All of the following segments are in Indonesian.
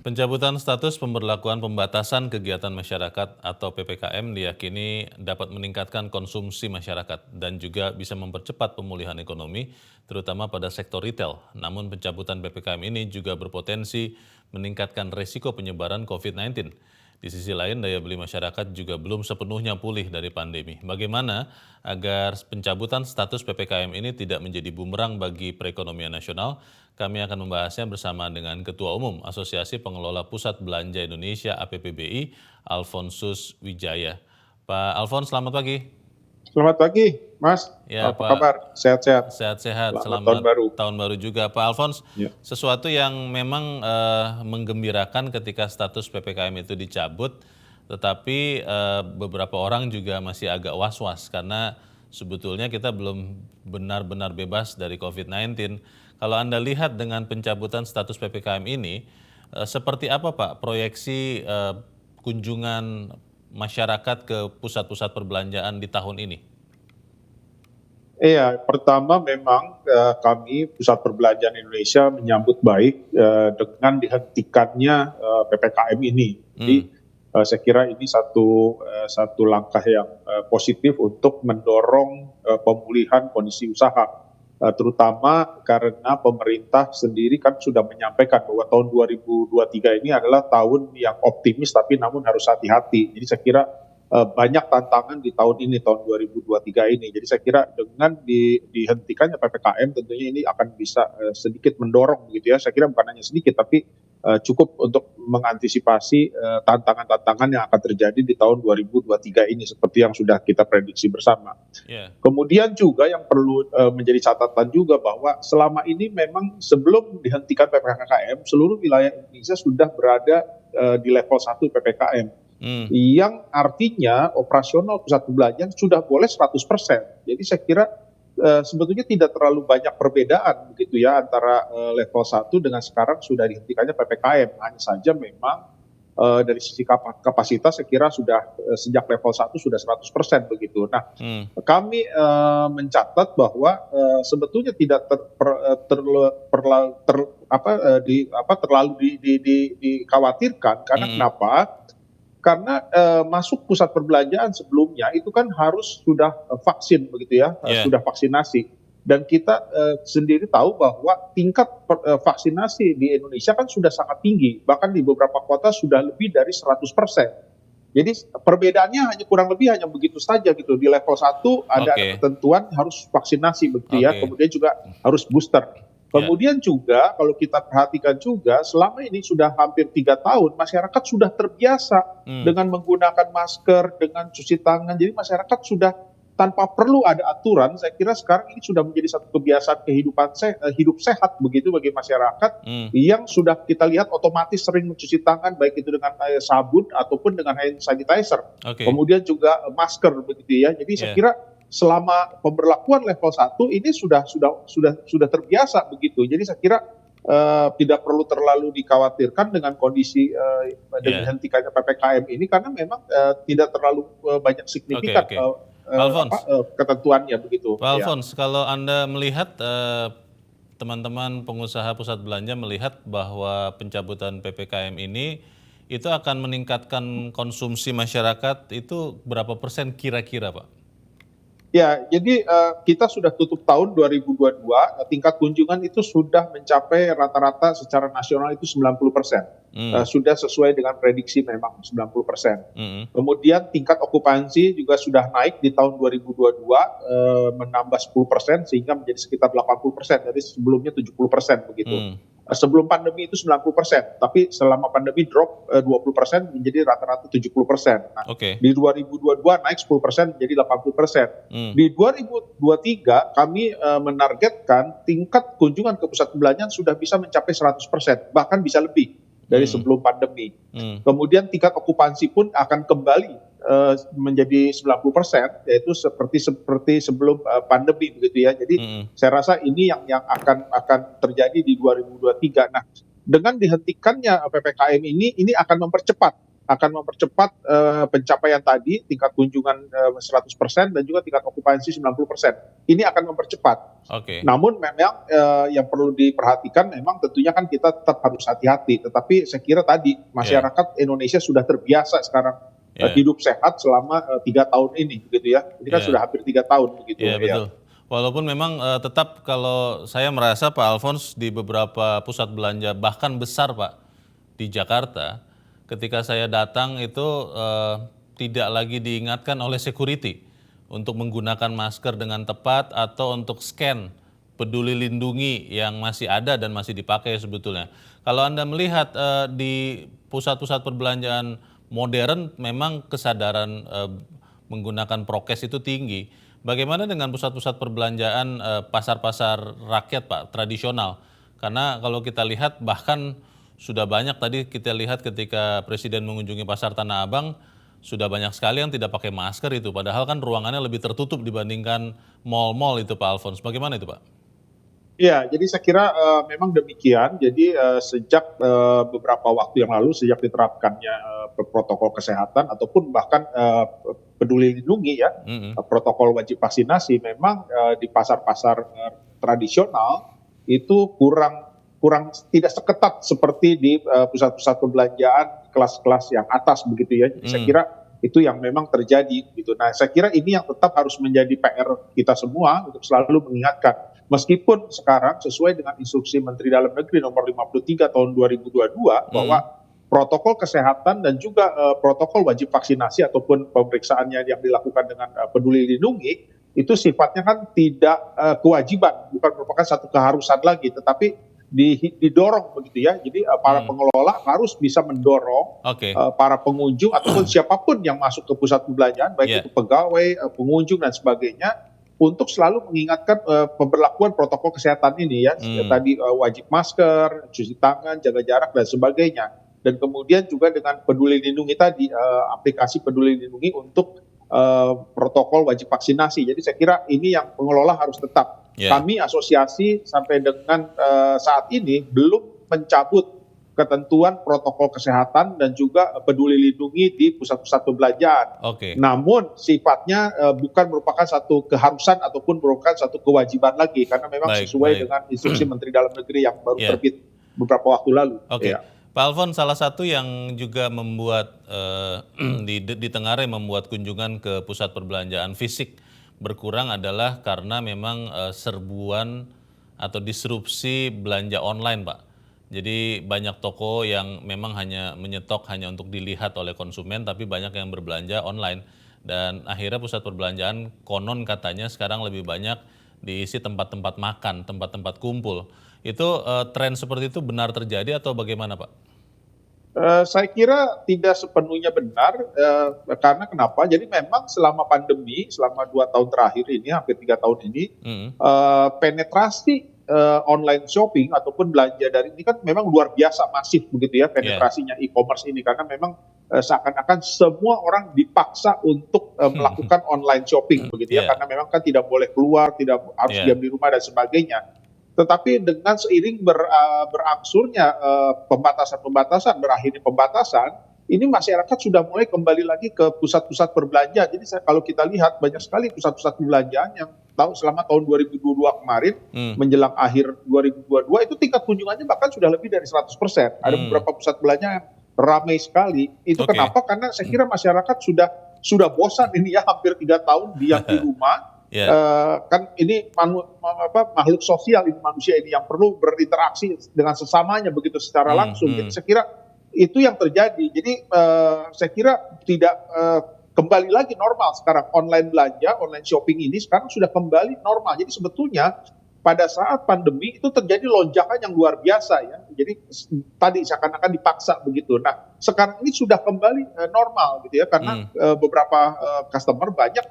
Pencabutan status pemberlakuan pembatasan kegiatan masyarakat atau PPKM diyakini dapat meningkatkan konsumsi masyarakat dan juga bisa mempercepat pemulihan ekonomi, terutama pada sektor retail. Namun pencabutan PPKM ini juga berpotensi meningkatkan resiko penyebaran COVID-19. Di sisi lain, daya beli masyarakat juga belum sepenuhnya pulih dari pandemi. Bagaimana agar pencabutan status PPKM ini tidak menjadi bumerang bagi perekonomian nasional? Kami akan membahasnya bersama dengan Ketua Umum Asosiasi Pengelola Pusat Belanja Indonesia (APPBI), Alfonsus Wijaya. Pak Alfons, selamat pagi. Selamat pagi, Mas. Ya, Apa kabar? Pak, Sehat-sehat. sehat-sehat. Selamat tahun Selamat baru. tahun baru juga. Pak Alfons, Ya. sesuatu yang memang menggembirakan ketika status PPKM itu dicabut, tetapi beberapa orang juga masih agak was-was karena sebetulnya kita belum benar-benar bebas dari COVID-19. Kalau Anda lihat dengan pencabutan status PPKM ini, seperti apa Pak proyeksi kunjungan masyarakat ke pusat-pusat perbelanjaan di tahun ini? Iya, pertama memang kami Pusat Perbelanjaan Indonesia menyambut baik dengan dihentikannya PPKM ini. Jadi saya kira ini satu langkah yang positif untuk mendorong pemulihan kondisi usaha. Terutama karena pemerintah sendiri kan sudah menyampaikan bahwa tahun 2023 ini adalah tahun yang optimis tapi namun harus hati-hati. Jadi saya kira banyak tantangan di tahun ini, tahun 2023 ini. Jadi saya kira dengan dihentikannya PPKM tentunya ini akan bisa sedikit mendorong gitu ya. Saya kira bukan hanya sedikit tapi cukup untuk mengantisipasi tantangan-tantangan yang akan terjadi di tahun 2023 ini seperti yang sudah kita prediksi bersama. Yeah. Kemudian juga yang perlu menjadi catatan juga bahwa selama ini memang sebelum dihentikan PPKM seluruh wilayah Indonesia sudah berada di level 1 PPKM. Yang artinya operasional pusat perbelanjaan sudah boleh 100%. Jadi saya kira sebetulnya tidak terlalu banyak perbedaan begitu ya antara level 1 dengan sekarang sudah dihentikannya PPKM. Hanya saja memang dari sisi kapasitas saya kira sudah sejak level 1 sudah 100% begitu. Nah, kami mencatat bahwa sebetulnya tidak terlalu dikhawatirkan karena kenapa? Karena masuk pusat perbelanjaan sebelumnya itu kan harus sudah vaksin begitu ya, sudah vaksinasi. Dan kita sendiri tahu bahwa tingkat vaksinasi di Indonesia kan sudah sangat tinggi, bahkan di beberapa kota sudah lebih dari 100%. Jadi perbedaannya hanya kurang lebih hanya begitu saja gitu. Di level 1 ada ketentuan harus vaksinasi begitu ya, kemudian juga harus booster. Kemudian juga kalau kita perhatikan juga selama ini sudah hampir 3 tahun masyarakat sudah terbiasa dengan menggunakan masker, dengan cuci tangan. Jadi masyarakat sudah tanpa perlu ada aturan. Saya kira sekarang ini sudah menjadi satu kebiasaan kehidupan hidup sehat begitu bagi masyarakat yang sudah kita lihat otomatis sering mencuci tangan baik itu dengan sabun ataupun dengan hand sanitizer. Kemudian juga masker begitu ya. Jadi saya kira selama pemberlakuan level 1 ini sudah terbiasa begitu. Jadi saya kira tidak perlu terlalu dikhawatirkan dengan kondisi dengan dihentikannya PPKM ini karena memang tidak terlalu banyak signifikan ketentuannya begitu. Pak Alfons, kalau Anda melihat teman-teman pengusaha pusat belanja melihat bahwa pencabutan PPKM ini itu akan meningkatkan konsumsi masyarakat itu berapa persen kira-kira, Pak? Ya, jadi kita sudah tutup tahun 2022, tingkat kunjungan itu sudah mencapai rata-rata secara nasional itu 90%. Sudah sesuai dengan prediksi memang 90%. Kemudian tingkat okupansi juga sudah naik di tahun 2022 menambah 10% sehingga menjadi sekitar 80%, dari sebelumnya 70% begitu. Sebelum pandemi itu 90%, tapi selama pandemi drop 20% menjadi rata-rata 70%. Nah, di 2022 naik 10% menjadi 80%. Di 2023 kami menargetkan tingkat kunjungan ke pusat perbelanjaan sudah bisa mencapai 100%, bahkan bisa lebih dari sebelum pandemi. Kemudian tingkat okupansi pun akan kembali menjadi 90%, yaitu seperti sebelum pandemi begitu ya. Jadi saya rasa ini yang akan terjadi di 2023. Nah, dengan dihentikannya PPKM ini akan mempercepat akan mempercepat pencapaian tadi tingkat kunjungan 100% dan juga tingkat okupansi 90%. Ini akan mempercepat. Oke. Namun memang yang perlu diperhatikan memang tentunya kan kita tetap harus hati-hati. Tetapi saya kira tadi masyarakat Indonesia sudah terbiasa sekarang hidup sehat selama 3 tahun ini, begitu ya. Ini kan sudah hampir 3 tahun begitu. Iya, betul. Walaupun memang tetap kalau saya merasa Pak Alphonse di beberapa pusat belanja bahkan besar Pak di Jakarta, ketika saya datang itu tidak lagi diingatkan oleh security untuk menggunakan masker dengan tepat atau untuk scan peduli lindungi yang masih ada dan masih dipakai sebetulnya. Kalau Anda melihat di pusat-pusat perbelanjaan modern memang kesadaran menggunakan prokes itu tinggi. Bagaimana dengan pusat-pusat perbelanjaan pasar-pasar rakyat Pak, tradisional? Karena kalau kita lihat bahkan sudah banyak tadi kita lihat ketika Presiden mengunjungi pasar Tanah Abang, sudah banyak sekali yang tidak pakai masker itu. Padahal kan ruangannya lebih tertutup dibandingkan mal-mal itu Pak Alphonse. Bagaimana itu Pak? Ya, jadi saya kira memang demikian. Jadi sejak beberapa waktu yang lalu, sejak diterapkannya protokol kesehatan ataupun bahkan peduli lindungi ya, protokol wajib vaksinasi, memang di pasar-pasar tradisional itu kurang tidak seketat seperti di pusat-pusat perbelanjaan kelas-kelas yang atas begitu ya. Jadi saya kira itu yang memang terjadi gitu. Nah, saya kira ini yang tetap harus menjadi PR kita semua untuk selalu mengingatkan. Meskipun sekarang sesuai dengan instruksi Menteri Dalam Negeri nomor 53 tahun 2022 bahwa protokol kesehatan dan juga protokol wajib vaksinasi ataupun pemeriksaannya yang dilakukan dengan peduli lindungi itu sifatnya kan tidak kewajiban, bukan merupakan satu keharusan lagi, tetapi didorong begitu ya. Jadi para pengelola harus bisa mendorong para pengunjung ataupun siapapun yang masuk ke pusat perbelanjaan, baik itu pegawai, pengunjung dan sebagainya, untuk selalu mengingatkan pemberlakuan protokol kesehatan ini ya. Tadi wajib masker, cuci tangan, jaga jarak dan sebagainya. Dan kemudian juga dengan peduli lindungi tadi, aplikasi peduli lindungi untuk protokol wajib vaksinasi. Jadi saya kira ini yang pengelola harus tetap. Kami asosiasi sampai dengan saat ini belum mencabut ketentuan protokol kesehatan dan juga peduli lindungi di pusat-pusat perbelanjaan. Namun sifatnya bukan merupakan satu keharusan ataupun merupakan satu kewajiban lagi, karena memang sesuai dengan instruksi Menteri Dalam Negeri yang baru terbit beberapa waktu lalu. Pak Alphonse, salah satu yang juga membuat di Tenggarai membuat kunjungan ke pusat perbelanjaan fisik berkurang adalah karena memang serbuan atau disrupsi belanja online Pak. Jadi banyak toko yang memang hanya menyetok hanya untuk dilihat oleh konsumen, tapi banyak yang berbelanja online. Dan akhirnya pusat perbelanjaan konon katanya sekarang lebih banyak diisi tempat-tempat makan, tempat-tempat kumpul. Itu tren seperti itu benar terjadi atau bagaimana Pak? Saya kira tidak sepenuhnya benar, karena kenapa? Jadi memang selama pandemi, selama 2 tahun terakhir ini, hampir 3 tahun ini, penetrasi online shopping ataupun belanja dari ini kan memang luar biasa masif begitu ya penetrasinya e-commerce ini, karena memang seakan-akan semua orang dipaksa untuk melakukan online shopping begitu ya, karena memang kan tidak boleh keluar, tidak harus diam di rumah dan sebagainya. Tetapi dengan seiring berangsurnya pembatasan-pembatasan, berakhirnya pembatasan, ini masyarakat sudah mulai kembali lagi ke pusat-pusat perbelanjaan. Jadi kalau kita lihat banyak sekali pusat-pusat perbelanjaan yang selama tahun 2022 kemarin menjelang akhir 2022 itu tingkat kunjungannya bahkan sudah lebih dari 100%. Ada beberapa pusat belanja yang ramai sekali. Itu kenapa? Karena saya kira masyarakat sudah bosan ini ya, hampir 3 tahun diam di rumah. Kan ini makhluk sosial, ini manusia ini yang perlu berinteraksi dengan sesamanya begitu secara langsung. Jadi saya kira itu yang terjadi. Jadi saya kira tidak kembali lagi normal sekarang. Online belanja, online shopping ini sekarang sudah kembali normal. Jadi sebetulnya pada saat pandemi itu terjadi lonjakan yang luar biasa ya. Jadi tadi seakan-akan dipaksa begitu. Nah sekarang ini sudah kembali normal gitu ya, karena beberapa customer banyak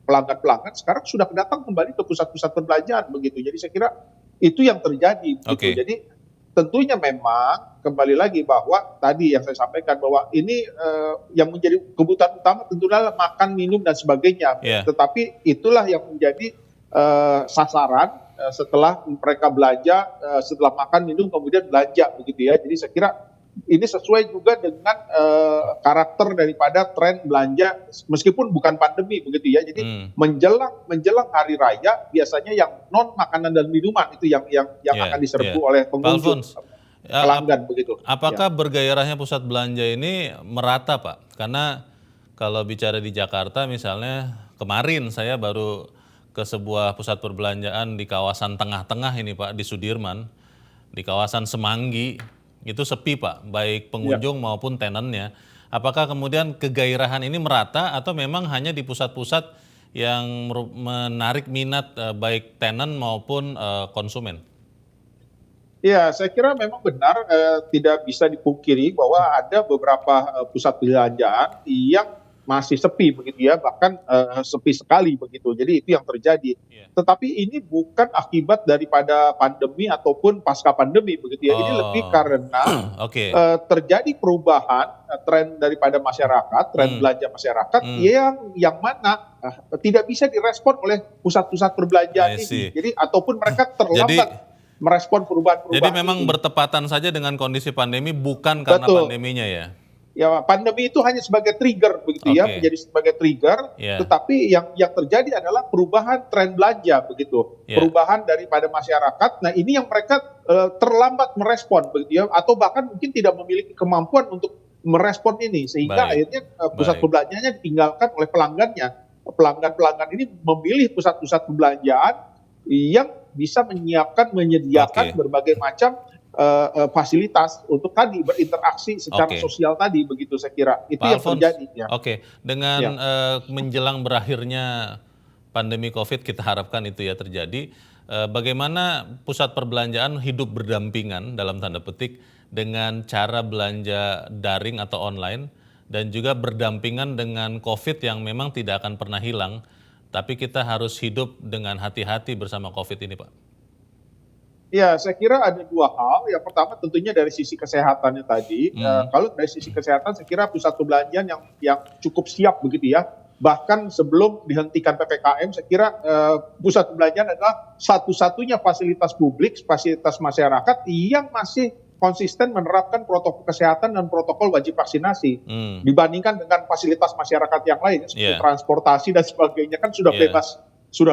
pelanggan-pelanggan sekarang sudah datang kembali ke pusat-pusat perbelanjaan begitu. Jadi saya kira itu yang terjadi begitu. Jadi tentunya memang kembali lagi bahwa tadi yang saya sampaikan bahwa ini yang menjadi kebutuhan utama tentunya makan, minum dan sebagainya. Tetapi itulah yang menjadi sasaran setelah mereka belanja, setelah makan, minum kemudian belanja begitu ya. Jadi saya kira ini sesuai juga dengan karakter daripada tren belanja meskipun bukan pandemi begitu ya. Jadi menjelang hari raya biasanya yang non makanan dan minuman itu yang akan diserbu oleh Pak pengunjung, Alphonse, pelanggan begitu. apakah bergairahnya pusat belanja ini merata, Pak? Karena kalau bicara di Jakarta misalnya, kemarin saya baru ke sebuah pusat perbelanjaan di kawasan tengah-tengah ini, Pak, di Sudirman, di kawasan Semanggi, itu sepi, Pak, baik pengunjung maupun tenannya. Apakah kemudian kegairahan ini merata atau memang hanya di pusat-pusat yang menarik minat baik tenan maupun konsumen? Ya, saya kira memang benar, tidak bisa dipungkiri bahwa ada beberapa pusat perbelanjaan yang masih sepi begitu ya, bahkan sepi sekali begitu. Jadi itu yang terjadi. Tetapi ini bukan akibat daripada pandemi ataupun pasca pandemi begitu ya. Ini lebih karena terjadi perubahan tren daripada masyarakat, tren belanja masyarakat yang mana tidak bisa direspon oleh pusat-pusat perbelanjaan ini. Jadi ataupun mereka terlambat merespon perubahan-perubahan. Jadi memang bertepatan saja dengan kondisi pandemi, bukan karena pandeminya ya? Ya, pandemi itu hanya sebagai trigger begitu ya, menjadi sebagai trigger. Tetapi yang terjadi adalah perubahan tren belanja begitu, perubahan daripada masyarakat. Nah ini yang mereka terlambat merespon begitu ya, atau bahkan mungkin tidak memiliki kemampuan untuk merespon ini, sehingga akhirnya pusat perbelanjaannya ditinggalkan oleh pelanggannya. Pelanggan-pelanggan ini memilih pusat-pusat perbelanjaan yang bisa menyediakan berbagai macam fasilitas untuk tadi berinteraksi secara sosial tadi begitu, saya kira itu Pak yang Alphonse, terjadi ya. Dengan menjelang berakhirnya pandemi COVID, kita harapkan itu ya terjadi. Bagaimana pusat perbelanjaan hidup berdampingan dalam tanda petik dengan cara belanja daring atau online dan juga berdampingan dengan COVID yang memang tidak akan pernah hilang, tapi kita harus hidup dengan hati-hati bersama COVID ini, Pak. Ya, saya kira ada dua hal. Yang pertama tentunya dari sisi kesehatannya tadi. Kalau dari sisi kesehatan, saya kira pusat perbelanjaan yang cukup siap begitu ya. Bahkan sebelum dihentikan PPKM, saya kira pusat perbelanjaan adalah satu-satunya fasilitas publik, fasilitas masyarakat yang masih konsisten menerapkan protokol kesehatan dan protokol wajib vaksinasi. Dibandingkan dengan fasilitas masyarakat yang lain, seperti transportasi dan sebagainya kan sudah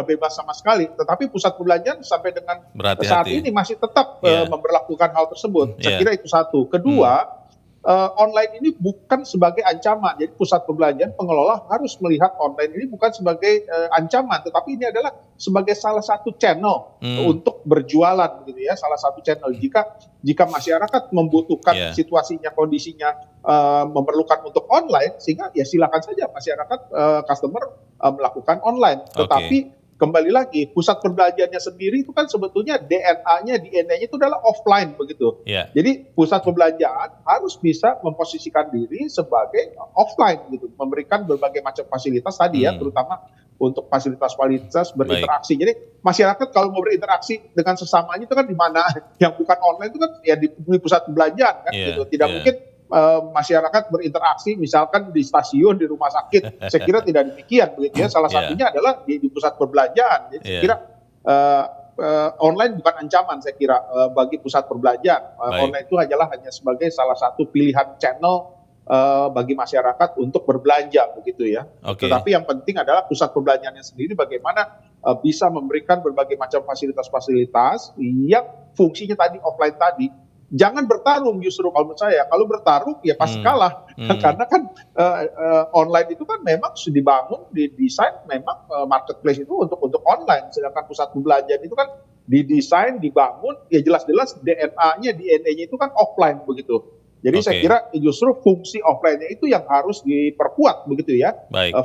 bebas sama sekali. Tetapi pusat perbelanjaan sampai dengan saat ini masih tetap memberlakukan hal tersebut. Saya kira itu satu. Kedua, online ini bukan sebagai ancaman. Jadi pusat perbelanjaan, pengelola harus melihat online ini bukan sebagai ancaman, tetapi ini adalah sebagai salah satu channel untuk berjualan gitu ya. Salah satu channel jika masyarakat membutuhkan situasinya, kondisinya memerlukan untuk online, sehingga ya silakan saja masyarakat customer melakukan online. Tetapi kembali lagi, pusat perbelanjaannya sendiri itu kan sebetulnya DNA-nya itu adalah offline begitu. Jadi pusat perbelanjaan harus bisa memposisikan diri sebagai offline gitu, memberikan berbagai macam fasilitas tadi ya, terutama untuk fasilitas-fasilitas berinteraksi. Jadi masyarakat kalau mau berinteraksi dengan sesamanya itu kan di mana yang bukan online itu kan ya di pusat perbelanjaan kan gitu. Tidak mungkin masyarakat berinteraksi misalkan di stasiun, di rumah sakit. Saya kira tidak demikian begitu ya. Salah satunya adalah di pusat perbelanjaan. Jadi saya kira online bukan ancaman, saya kira bagi pusat perbelanjaan. Online itu hanya sebagai salah satu pilihan channel bagi masyarakat untuk berbelanja begitu ya. Tetapi yang penting adalah pusat perbelanjaannya sendiri bagaimana bisa memberikan berbagai macam fasilitas-fasilitas yang fungsinya tadi offline tadi. Jangan bertarung justru kalau menurut saya. Kalau bertarung ya pasti kalah. Karena kan online itu kan memang sudah dibangun, didesain memang marketplace itu untuk online. Sedangkan pusat perbelanjaan itu kan didesain, dibangun, ya jelas-jelas DNA-nya itu kan offline begitu. Jadi saya kira justru fungsi offline-nya itu yang harus diperkuat begitu ya.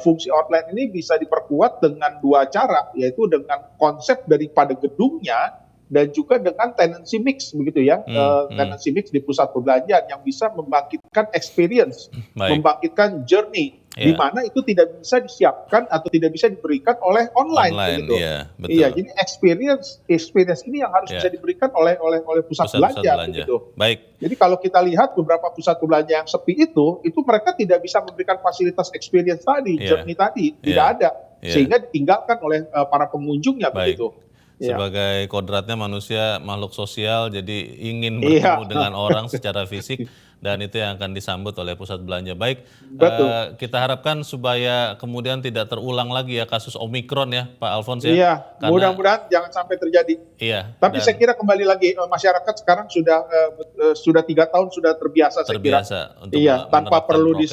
Fungsi offline ini bisa diperkuat dengan dua cara, yaitu dengan konsep daripada gedungnya dan juga dengan tenancy mix begitu ya. Tenancy mix di pusat perbelanjaan yang bisa membangkitkan experience, membangkitkan journey, di mana itu tidak bisa disiapkan atau tidak bisa diberikan oleh online begitu. Iya, jadi experience ini yang harus bisa diberikan oleh pusat belanja begitu. Jadi kalau kita lihat beberapa pusat belanja yang sepi itu mereka tidak bisa memberikan fasilitas experience tadi, journey tadi, tidak ada. Sehingga ditinggalkan oleh para pengunjungnya begitu. Sebagai kodratnya manusia makhluk sosial, jadi ingin bertemu dengan orang secara fisik. dan itu yang akan disambut oleh pusat belanja. Baik, Betul. kita harapkan supaya kemudian tidak terulang lagi ya kasus Omikron ya Pak Alphonse ya. Iya, Karena mudah-mudahan jangan sampai terjadi. iya, Tapi saya dan kira kembali lagi masyarakat sekarang sudah 3 tahun sudah terbiasa saya kira. terbiasa untuk Iya, tanpa menerapkan perlu prokes.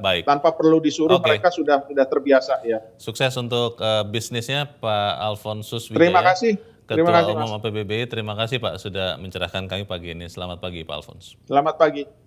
Baik, tanpa perlu disuruh oke. mereka sudah terbiasa ya. Sukses untuk bisnisnya Pak Alphonsus Terima Wijaya, kasih. Terima Ketua kasih Umum Mas. APBBI. Terima kasih Pak sudah mencerahkan kami pagi ini. Selamat pagi Pak Alphonse. Selamat pagi.